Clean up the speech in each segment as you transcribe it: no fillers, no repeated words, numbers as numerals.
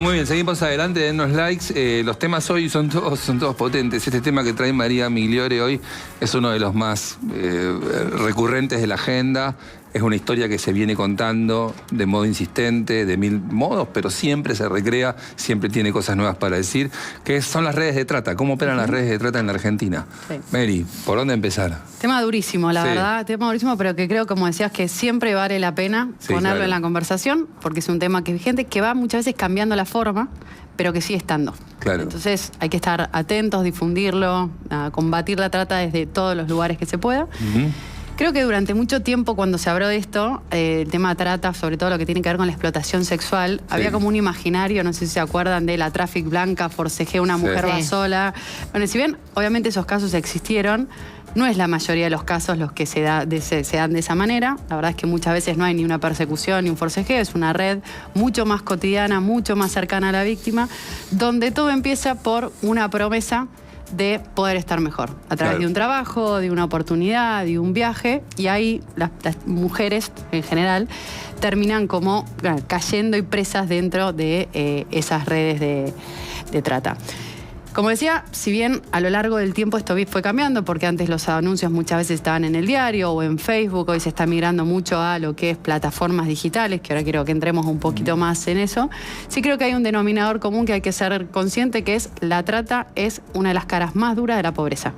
Muy bien, seguimos adelante, denos likes. Los temas hoy son todos potentes. Este tema que trae María Migliore hoy es uno de los más recurrentes de la agenda. Es una historia que se viene contando de modo insistente, de mil modos, pero siempre se recrea, siempre tiene cosas nuevas para decir, que son las redes de trata. ¿Cómo operan las redes de trata en la Argentina? Sí. Mary, ¿por dónde empezar? Tema durísimo, la verdad, tema durísimo, pero que creo, como decías, que siempre vale la pena ponerlo en la conversación, porque es un tema que es vigente, que va muchas veces cambiando la forma, pero que sigue estando. Claro. Entonces hay que estar atentos, difundirlo, a combatir la trata desde todos los lugares que se pueda. Creo que durante mucho tiempo, cuando se habló de esto, el tema de trata, sobre todo lo que tiene que ver con la explotación sexual, había como un imaginario, no sé si se acuerdan, de la traffic blanca, forcejea una mujer va sola. Bueno, si bien obviamente esos casos existieron, no es la mayoría de los casos los que se dan de esa manera. La verdad es que muchas veces no hay ni una persecución ni un forcejeo, es una red mucho más cotidiana, mucho más cercana a la víctima, donde todo empieza por una promesa de poder estar mejor, a través de un trabajo, de una oportunidad, de un viaje, y ahí las mujeres en general terminan como cayendo y presas dentro de esas redes de trata. Como decía, si bien a lo largo del tiempo esto fue cambiando, porque antes los anuncios muchas veces estaban en el diario o en Facebook, hoy se está migrando mucho a lo que es plataformas digitales, que ahora quiero que entremos un poquito más en eso, sí creo que hay un denominador común que hay que ser consciente, que es la trata es una de las caras más duras de la pobreza.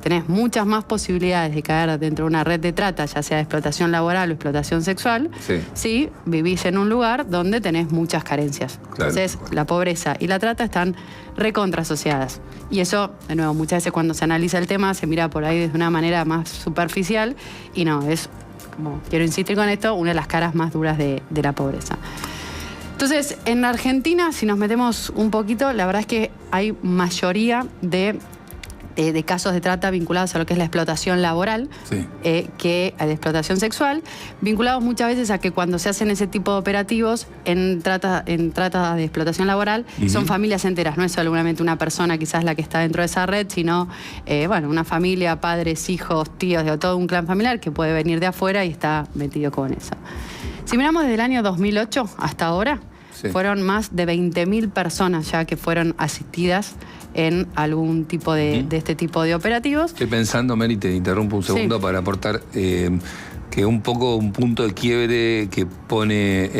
Tenés muchas más posibilidades de caer dentro de una red de trata, ya sea de explotación laboral o explotación sexual, si vivís en un lugar donde tenés muchas carencias. Entonces, la pobreza y la trata están recontrasociadas. Y eso, de nuevo, muchas veces cuando se analiza el tema se mira por ahí de una manera más superficial y no, es, como quiero insistir con esto, una de las caras más duras de la pobreza. Entonces, en la Argentina, si nos metemos un poquito, la verdad es que hay mayoría de casos de trata vinculados a lo que es la explotación laboral, que a la explotación sexual, vinculados muchas veces a que cuando se hacen ese tipo de operativos en trata de explotación laboral, son familias enteras, no es solamente una persona quizás la que está dentro de esa red, sino bueno, una familia, padres, hijos, tíos, de todo un clan familiar que puede venir de afuera y está metido con eso. Si miramos desde el año 2008 hasta ahora, fueron más de 20.000 personas ya que fueron asistidas en algún tipo de este tipo de operativos. Estoy pensando, Mary, te interrumpo un segundo para aportar que un poco un punto de quiebre que pone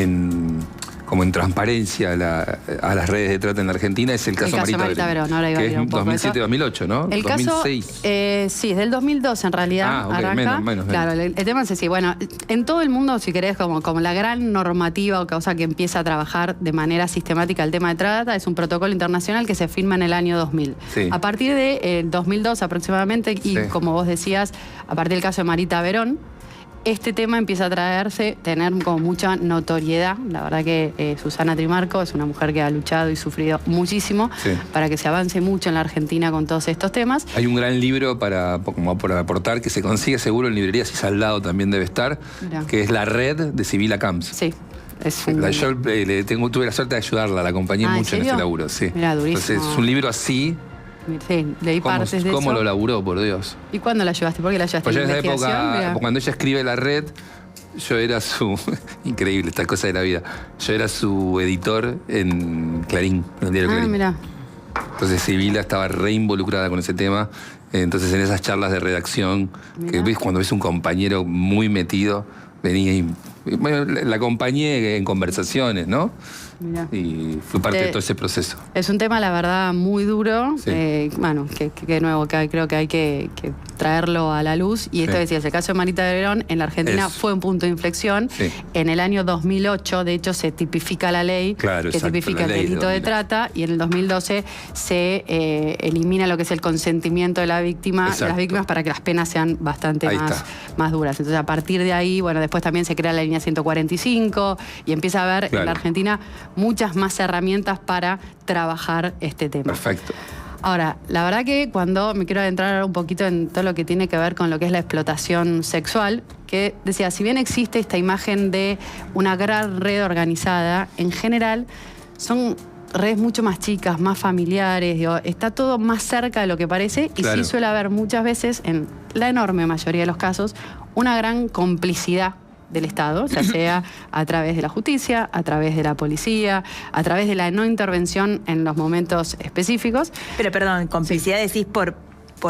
como en transparencia a las redes de trata en la Argentina es el caso Marita Verón, que es 2007-2008, ¿no? El 2006. Caso, sí, es del 2002 en realidad, arranca. Menos. Claro, el tema es así, bueno, en todo el mundo, si querés, como la gran normativa o causa que empieza a trabajar de manera sistemática el tema de trata, es un protocolo internacional que se firma en el año 2000. A partir de 2002 aproximadamente, y como vos decías, a partir del caso de Marita Verón, este tema empieza a tener como mucha notoriedad. La verdad que Susana Trimarco es una mujer que ha luchado y sufrido muchísimo para que se avance mucho en la Argentina con todos estos temas. Hay un gran libro como por aportar que se consigue seguro en librerías y Saldado también debe estar, que es La Red de Sibila Camps. Yo tuve la suerte de ayudarla, la acompañé mucho en ese laburo. Mirá, durísimo. Entonces es un libro así. Sí, leí partes de eso. ¿Cómo lo laburó, por Dios? ¿Y cuándo la ayudaste? ¿Por qué la ayudaste? Pues yo en esa época, cuando ella escribe La Red, yo era su... Increíble, esta cosa de la vida. Yo era su editor en Clarín, en el diario Clarín. Mirá. Entonces Sibila estaba re involucrada con ese tema. Entonces en esas charlas de redacción, que ves cuando ves un compañero muy metido, venía y... Bueno, la acompañé en conversaciones, ¿no? Mirá. Y fui parte de todo ese proceso. Es un tema, la verdad, muy duro. Bueno, que de nuevo, que creo que hay que traerlo a la luz. Y esto decías, el caso de Marita Verón en la Argentina fue un punto de inflexión. En el año 2008, de hecho, se tipifica la ley que tipifica el delito de trata. Y en el 2012 se elimina lo que es el consentimiento de la víctima, las víctimas, para que las penas sean bastante más duras. Entonces, a partir de ahí, bueno, después también se crea la línea 145 y empieza a haber en la Argentina muchas más herramientas para trabajar este tema. Perfecto. Ahora, la verdad que cuando me quiero adentrar un poquito en todo lo que tiene que ver con lo que es la explotación sexual, que decía, si bien existe esta imagen de una gran red organizada, en general son redes mucho más chicas, más familiares, digo, está todo más cerca de lo que parece y sí suele haber muchas veces, en la enorme mayoría de los casos, una gran complicidad del Estado, ya sea a través de la justicia, a través de la policía, a través de la no intervención en los momentos específicos. Pero perdón, complicidad decís por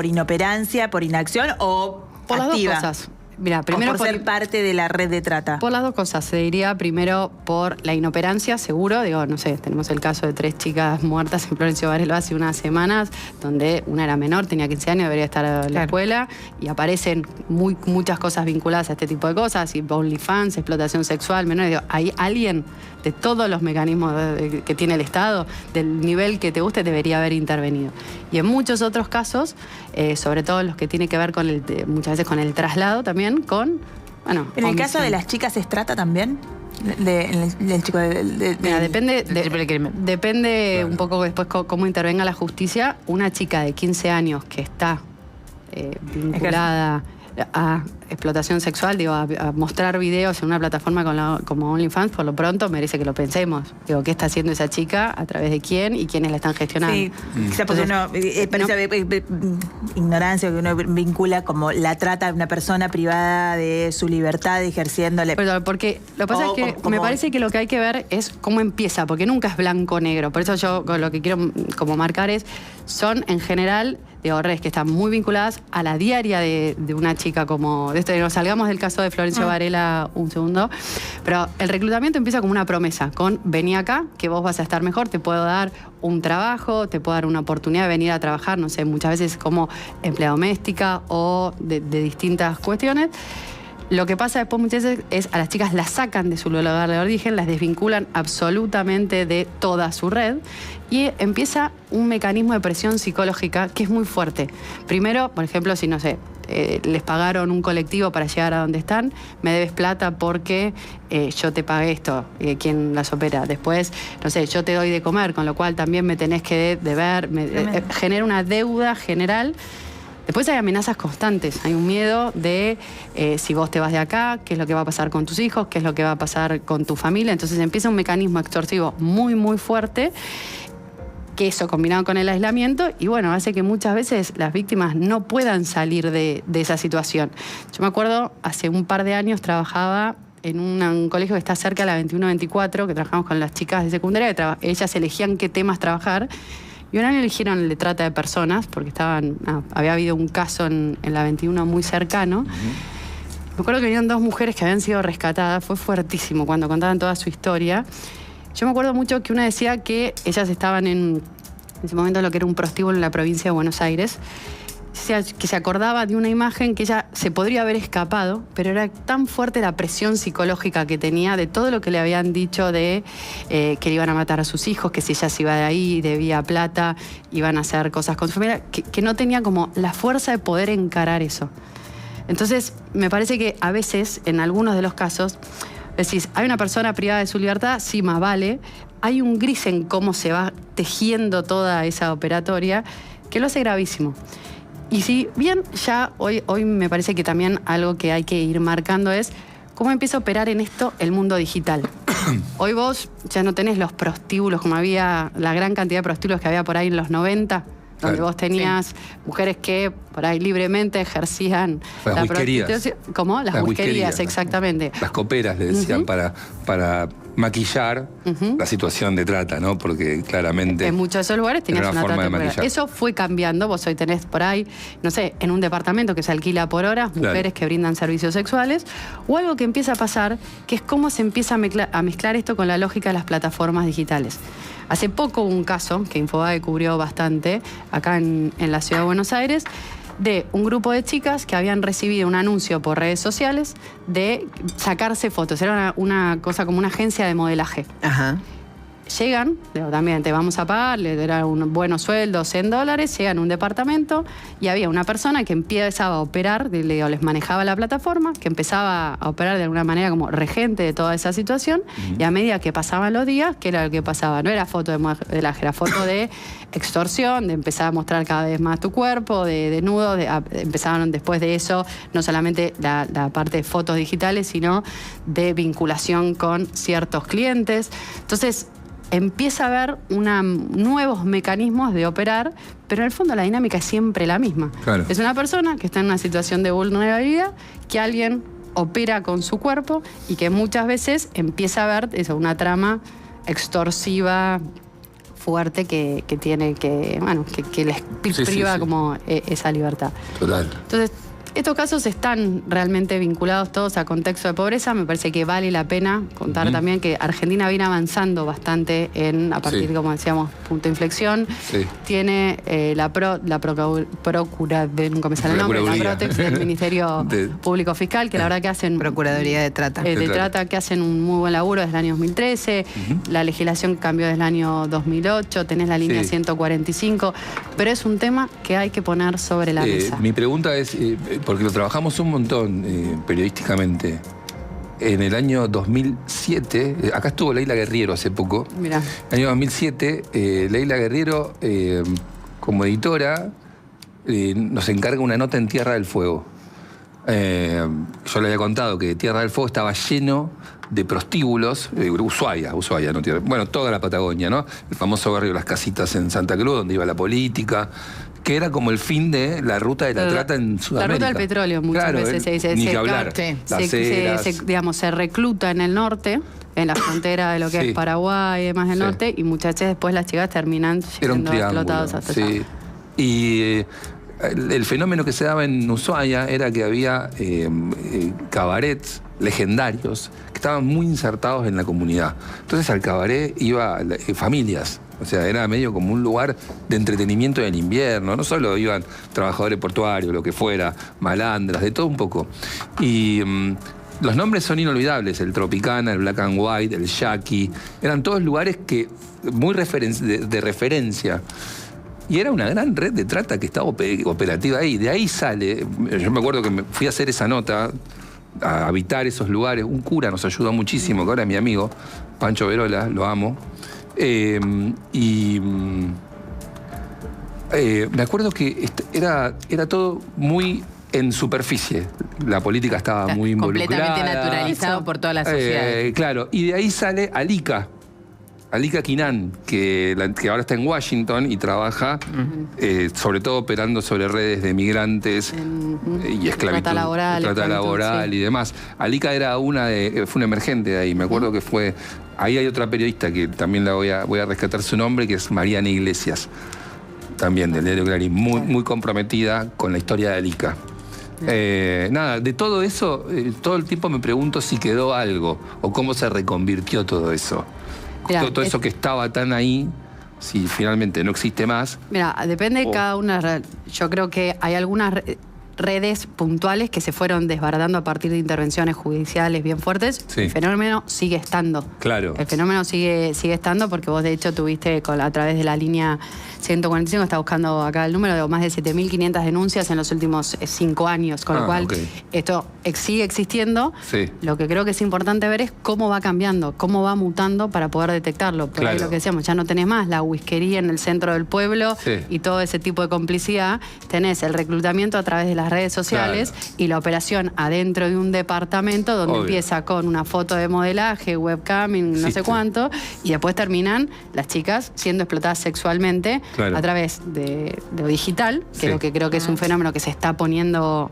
inoperancia, por inacción o por activa. Las dos cosas. Mira, primero por ser parte de la red de trata. Por las dos cosas. Se diría primero por la inoperancia, seguro. Digo, no sé, tenemos el caso de 3 chicas muertas en Florencio Varela hace unas semanas, donde una era menor, tenía 15 años, debería estar en la escuela, y aparecen muchas cosas vinculadas a este tipo de cosas, y OnlyFans, explotación sexual, menores. Digo, hay alguien de todos los mecanismos que tiene el Estado, del nivel que te guste, debería haber intervenido. Y en muchos otros casos, sobre todo los que tienen que ver con muchas veces con el traslado también, bueno... ¿En el caso de las chicas es trata también? Del chico Mira, depende un poco después cómo intervenga la justicia. Una chica de 15 años que está vinculada a explotación sexual, digo, a mostrar videos en una plataforma como OnlyFans, por lo pronto merece que lo pensemos. Digo, ¿qué está haciendo esa chica? ¿A través de quién? ¿Y quiénes la están gestionando? Sí, quizá porque uno parece ignorancia, que uno vincula como la trata de una persona privada de su libertad ejerciéndole. Pero porque lo que pasa es que me parece que lo que hay que ver es cómo empieza, porque nunca es blanco-negro. Por eso yo lo que quiero como marcar son en general redes que están muy vinculadas a la diaria de una chica como... Nos salgamos del caso de Florencio Varela un segundo, pero el reclutamiento empieza como una promesa, con vení acá, que vos vas a estar mejor, te puedo dar un trabajo, te puedo dar una oportunidad de venir a trabajar, no sé, muchas veces como empleada doméstica o de distintas cuestiones. Lo que pasa después muchas veces es a las chicas las sacan de su lugar de origen, las desvinculan absolutamente de toda su red y empieza un mecanismo de presión psicológica que es muy fuerte. Primero, por ejemplo, si no sé, les pagaron un colectivo para llegar a donde están, me debes plata porque yo te pagué esto, quien las opera. Después, no sé, yo te doy de comer, con lo cual también me tenés que deber, genera una deuda general. Después hay amenazas constantes, hay un miedo de si vos te vas de acá, qué es lo que va a pasar con tus hijos, qué es lo que va a pasar con tu familia. Entonces empieza un mecanismo extorsivo muy, muy fuerte, que eso combinado con el aislamiento, y bueno, hace que muchas veces las víctimas no puedan salir de esa situación. Yo me acuerdo, hace un par de años trabajaba en un colegio que está cerca de la 21-24, que trabajamos con las chicas de secundaria, ellas elegían qué temas trabajar. Y un año eligieron el de trata de personas, porque había habido un caso en la 21 muy cercano. Me acuerdo que venían 2 mujeres que habían sido rescatadas, fue fuertísimo cuando contaban toda su historia. Yo me acuerdo mucho que una decía que ellas estaban en ese momento en lo que era un prostíbulo en la provincia de Buenos Aires, que se acordaba de una imagen que ella se podría haber escapado, pero era tan fuerte la presión psicológica que tenía de todo lo que le habían dicho de que le iban a matar a sus hijos, que si ella se iba de ahí, debía plata, iban a hacer cosas con su familia, que no tenía como la fuerza de poder encarar eso. Entonces, me parece que a veces, en algunos de los casos, decís, hay una persona privada de su libertad, sí, más vale. Hay un gris en cómo se va tejiendo toda esa operatoria que lo hace gravísimo. Y si bien ya hoy me parece que también algo que hay que ir marcando es cómo empieza a operar en esto el mundo digital. Hoy vos ya no tenés los prostíbulos como había, la gran cantidad de prostíbulos que había por ahí en los 90, donde vos tenías mujeres que por ahí libremente ejercían la prostitución. ¿Cómo? Las whiskerías, exactamente. Las coperas, le decían, para maquillar la situación de trata, ¿no? Porque claramente... En muchos de esos lugares tenías una trata de maquillar. Eso fue cambiando. Vos hoy tenés por ahí, no sé, en un departamento que se alquila por horas, mujeres que brindan servicios sexuales, o algo que empieza a pasar, que es cómo se empieza a mezclar esto con la lógica de las plataformas digitales. Hace poco hubo un caso que Infobae cubrió bastante, acá en la ciudad de Buenos Aires, de un grupo de chicas que habían recibido un anuncio por redes sociales de sacarse fotos. Era una cosa como una agencia de modelaje. Ajá. Llegan, también te vamos a pagar, le era un buen sueldo, $100, llegan a un departamento y había una persona que empezaba a operar, les manejaba la plataforma, que empezaba a operar de alguna manera como regente de toda esa situación, y a medida que pasaban los días, ¿qué era lo que pasaba? No era foto de modelaje, era foto de extorsión, de empezar a mostrar cada vez más tu cuerpo, de desnudo, empezaban después de eso, no solamente la parte de fotos digitales, sino de vinculación con ciertos clientes. Entonces, empieza a haber nuevos mecanismos de operar, pero en el fondo la dinámica es siempre la misma. Claro. Es una persona que está en una situación de vulnerabilidad, que alguien opera con su cuerpo y que muchas veces empieza a ver eso, una trama extorsiva fuerte que tiene que les priva como esa libertad. Total. Entonces, estos casos están realmente vinculados todos a contexto de pobreza. Me parece que vale la pena contar también que Argentina viene avanzando bastante a partir, como decíamos, punto de inflexión. Sí. Tiene la Procuraduría, nunca me sale el nombre, la Protex del Ministerio Público Fiscal, que la verdad que hacen... Procuraduría de Trata. De Trata, que hacen un muy buen laburo desde el año 2013. La legislación cambió desde el año 2008. Tenés la línea 145. Pero es un tema que hay que poner sobre la mesa. Mi pregunta es... porque lo trabajamos un montón periodísticamente. En el año 2007, acá estuvo Leila Guerriero hace poco. Mirá. En el año 2007, Leila Guerriero, como editora, nos encarga una nota en Tierra del Fuego. Yo le había contado que Tierra del Fuego estaba lleno de prostíbulos, Ushuaia, no Tierra, bueno, toda la Patagonia, ¿no? El famoso barrio Las Casitas en Santa Cruz, donde iba la política, que era como el fin de la ruta de la trata en Sudamérica. La ruta del petróleo muchas veces se dice. Ni que hablar. Se recluta en el norte, en la frontera de lo que es Paraguay y demás del norte, y muchas veces después las chicas terminan siendo explotadas hasta allá. Y el fenómeno que se daba en Ushuaia era que había cabarets legendarios que estaban muy insertados en la comunidad. Entonces al cabaret iba familias. O sea, era medio como un lugar de entretenimiento en el invierno. No solo iban trabajadores portuarios, lo que fuera, malandras, de todo un poco. Y los nombres son inolvidables. El Tropicana, el Black and White, el Jackie. Eran todos lugares que muy de referencia. Y era una gran red de trata que estaba operativa ahí. De ahí sale... Yo me acuerdo que me fui a hacer esa nota, a habitar esos lugares. Un cura nos ayudó muchísimo, que ahora es mi amigo, Pancho Verola, lo amo. Me acuerdo que era todo muy en superficie. La política estaba muy involucrada. Completamente naturalizado por toda la sociedad. Claro, y de ahí sale Alika Quinan, que ahora está en Washington y trabaja sobre todo operando sobre redes de migrantes y esclavitud. Trata laboral y demás. Alika fue una emergente de ahí. Me acuerdo que fue... Ahí hay otra periodista que también voy a rescatar su nombre, que es Mariana Iglesias, también del diario Clarín, muy comprometida con la historia de Alika. Nada, de todo eso, todo el tiempo me pregunto si quedó algo o cómo se reconvirtió todo eso. Mirá, todo eso que estaba tan ahí, si finalmente no existe más. Mira, depende de cada una. Yo creo que hay algunas redes puntuales que se fueron desbaratando a partir de intervenciones judiciales bien fuertes. El fenómeno sigue estando. Claro. El fenómeno sigue estando porque vos de hecho tuviste a través de la línea 145, está buscando acá el número, de más de 7.500 denuncias en los últimos 5 años, con lo cual esto sigue existiendo. Lo que creo que es importante ver es cómo va cambiando, cómo va mutando para poder detectarlo. Por ahí lo que decíamos, ya no tenés más la whiskería en el centro del pueblo y todo ese tipo de complicidad. Tenés el reclutamiento a través de las redes sociales y la operación adentro de un departamento donde empieza con una foto de modelaje, webcam, no sé cuánto, y después terminan las chicas siendo explotadas sexualmente a través de lo digital, que es lo que creo que es un fenómeno que se está poniendo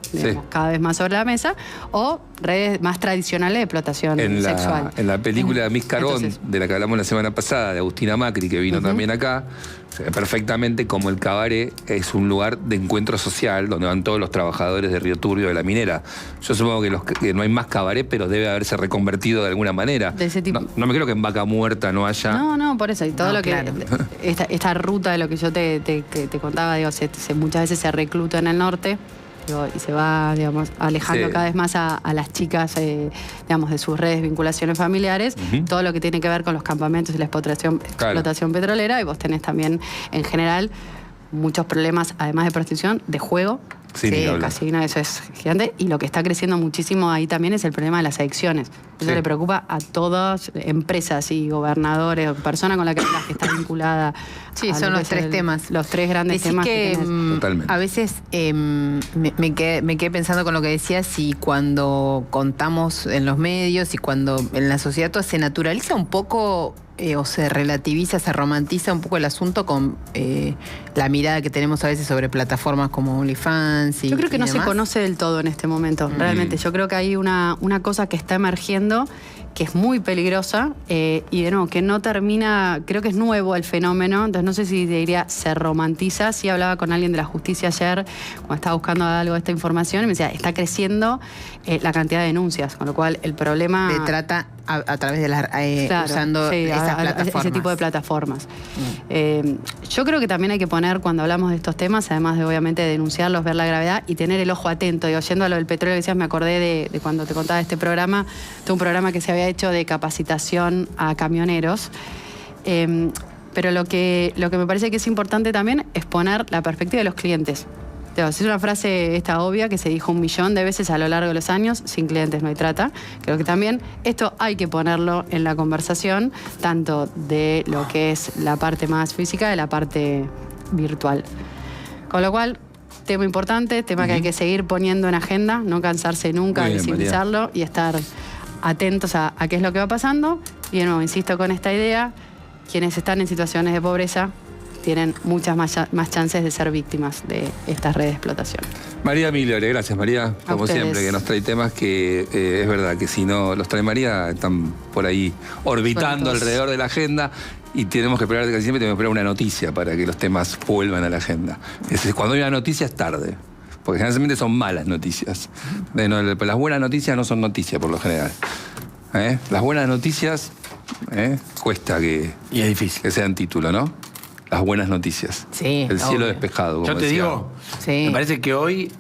cada vez más sobre la mesa, o redes más tradicionales de explotación sexual. En la película Miss Carbón, de la que hablamos la semana pasada, de Agustina Macri, que vino también acá, perfectamente como el cabaret es un lugar de encuentro social donde van todos los trabajadores de Río Turbio, de la minera. Yo supongo que no hay más cabaret, pero debe haberse reconvertido de alguna manera. De ese tipo. No me creo que en Vaca Muerta no haya... No, por eso. Y todo lo que... Esta ruta de lo que yo te contaba, digo, muchas veces se recluta en el norte, y se va, digamos, alejando cada vez más a las chicas, digamos, de sus redes de vinculaciones familiares, todo lo que tiene que ver con los campamentos y la explotación petrolera, y vos tenés también, en general, muchos problemas, además de prostitución, de juego. Casino, eso es gigante. Y lo que está creciendo muchísimo ahí también es el problema de las adicciones. Eso le preocupa a todas empresas y gobernadores o personas con la que está vinculada. Son los tres temas. Los tres grandes temas que a veces me quedé pensando con lo que decías, y cuando contamos en los medios y cuando en la sociedad todo se naturaliza un poco o se relativiza, se romantiza un poco el asunto con la mirada que tenemos a veces sobre plataformas como OnlyFans. Yo creo que no se conoce del todo en este momento, realmente. Yo creo que hay una cosa que está emergiendo que es muy peligrosa y de nuevo, que no termina, creo que es nuevo el fenómeno, entonces no sé si diría se romantiza. Sí hablaba con alguien de la justicia ayer cuando estaba buscando algo de esta información y me decía, está creciendo la cantidad de denuncias, con lo cual el problema... Se trata a través de las... claro, usando sí, esas plataformas. Ese tipo de plataformas. Yo creo que también hay que poner, cuando hablamos de estos temas, además de obviamente denunciarlos, ver la gravedad y tener el ojo atento. Y oyendo a lo del petróleo que decías, me acordé de cuando te contaba este programa, de un programa que se había hecho de capacitación a camioneros. Pero lo que me parece que es importante también es poner la perspectiva de los clientes. Es una frase esta obvia que se dijo 1 millón de veces a lo largo de los años: sin clientes no hay trata. Creo que también esto hay que ponerlo en la conversación, tanto de lo que es la parte más física de la parte virtual. Con lo cual, tema importante, tema que hay que seguir poniendo en agenda, no cansarse nunca de visibilizarlo y estar atentos a qué es lo que va pasando. Y de nuevo, insisto con esta idea, quienes están en situaciones de pobreza tienen muchas más chances de ser víctimas de estas redes de explotación. María Migliore, gracias María, como siempre, que nos trae temas que es verdad que si no los trae María, están por ahí orbitando alrededor de la agenda y tenemos que esperar, casi siempre tenemos que esperar una noticia para que los temas vuelvan a la agenda. Cuando hay una noticia es tarde, porque generalmente son malas noticias. Las buenas noticias no son noticias por lo general. Las buenas noticias cuesta que, y es difícil que sean título, ¿no? Las buenas noticias. Sí, el cielo despejado. Yo te digo, me parece que hoy...